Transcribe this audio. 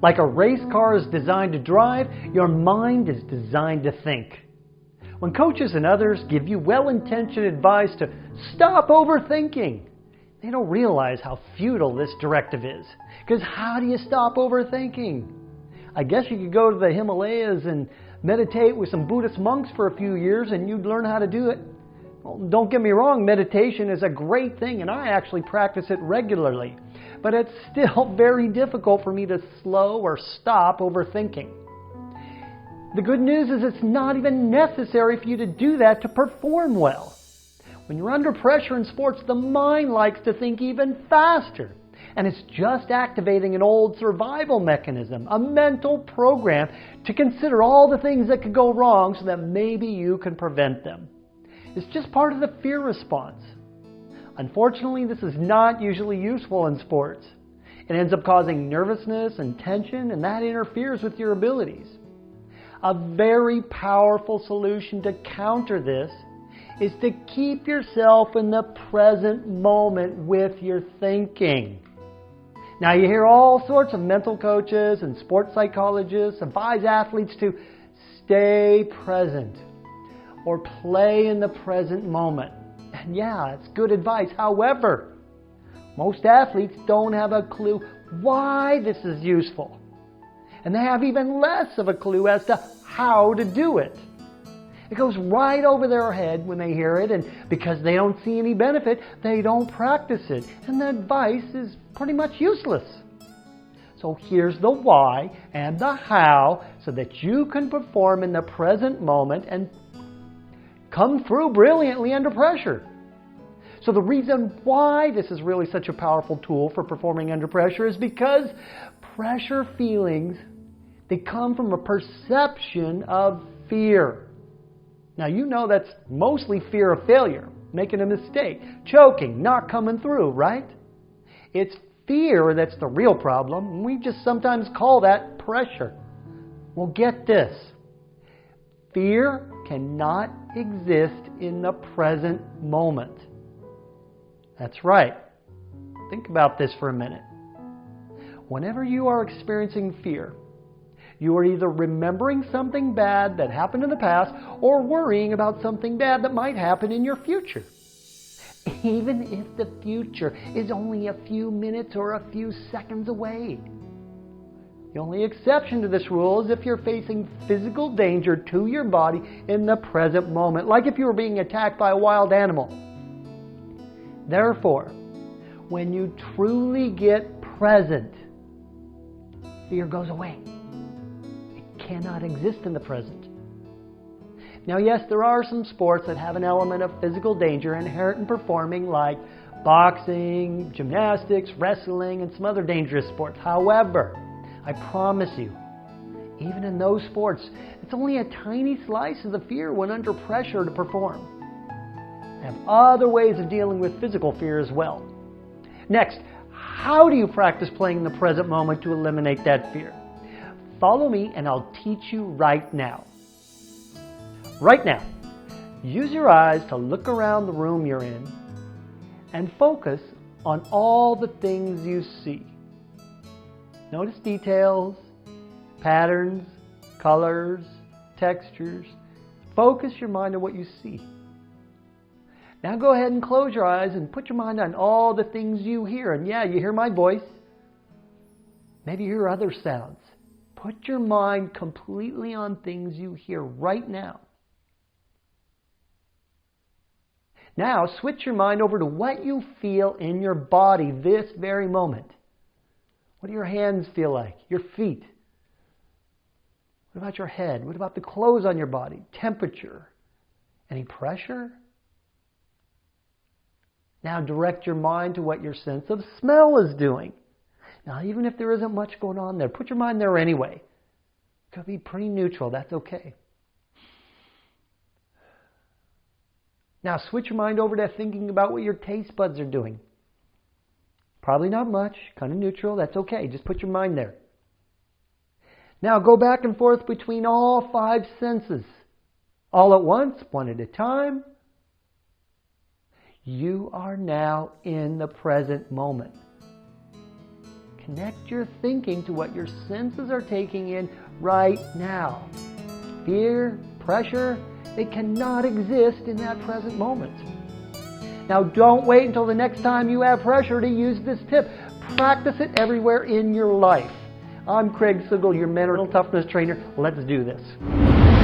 Like a race car is designed to drive, your mind is designed to think. When coaches and others give you well-intentioned advice to stop overthinking, they don't realize how futile this directive is. Because how do you stop overthinking? I guess you could go to the Himalayas and meditate with some Buddhist monks for a few years and you'd learn how to do it. Well, don't get me wrong, meditation is a great thing and I actually practice it regularly. But it's still very difficult for me to slow or stop overthinking. The good news is it's not even necessary for you to do that to perform well. When you're under pressure in sports, the mind likes to think even faster. And it's just activating an old survival mechanism, a mental program to consider all the things that could go wrong so that maybe you can prevent them. It's just part of the fear response. Unfortunately, this is not usually useful in sports. It ends up causing nervousness and tension, and that interferes with your abilities. A very powerful solution to counter this is to keep yourself in the present moment with your thinking. Now, you hear all sorts of mental coaches and sports psychologists advise athletes to stay present or play in the present moment. And yeah, it's good advice. However, most athletes don't have a clue why this is useful. And they have even less of a clue as to how to do it. It goes right over their head when they hear it, and because they don't see any benefit, they don't practice it. And the advice is pretty much useless. So here's the why and the how so that you can perform in the present moment and come through brilliantly under pressure. So the reason why this is really such a powerful tool for performing under pressure is because pressure feelings, they come from a perception of fear. Now, you know that's mostly fear of failure, making a mistake, choking, not coming through, right? It's fear that's the real problem. We just sometimes call that pressure. Well, get this. Fear cannot exist in the present moment. That's right. Think about this for a minute. Whenever you are experiencing fear, you are either remembering something bad that happened in the past or worrying about something bad that might happen in your future. Even if the future is only a few minutes or a few seconds away. The only exception to this rule is if you're facing physical danger to your body in the present moment, like if you were being attacked by a wild animal. Therefore, when you truly get present, fear goes away. Cannot exist in the present. Now, yes, there are some sports that have an element of physical danger inherent in performing, like boxing, gymnastics, wrestling, and some other dangerous sports. However, I promise you, even in those sports, it's only a tiny slice of the fear when under pressure to perform. I have other ways of dealing with physical fear as well. Next, how do you practice playing in the present moment to eliminate that fear? Follow me and I'll teach you right now. Right now, use your eyes to look around the room you're in and focus on all the things you see. Notice details, patterns, colors, textures. Focus your mind on what you see. Now go ahead and close your eyes and put your mind on all the things you hear. And yeah, you hear my voice. Maybe you hear other sounds. Put your mind completely on things you hear right now. Now, switch your mind over to what you feel in your body this very moment. What do your hands feel like? Your feet? What about your head? What about the clothes on your body? Temperature? Any pressure? Now direct your mind to what your sense of smell is doing. Now, even if there isn't much going on there, put your mind there anyway. It could be pretty neutral. That's okay. Now, switch your mind over to thinking about what your taste buds are doing. Probably not much. Kind of neutral. That's okay. Just put your mind there. Now, go back and forth between all 5 senses. All at once, one at a time. You are now in the present moment. Connect your thinking to what your senses are taking in right now. Fear, pressure, they cannot exist in that present moment. Now, don't wait until the next time you have pressure to use this tip. Practice it everywhere in your life. I'm Craig Sigl, your mental toughness trainer. Let's do this.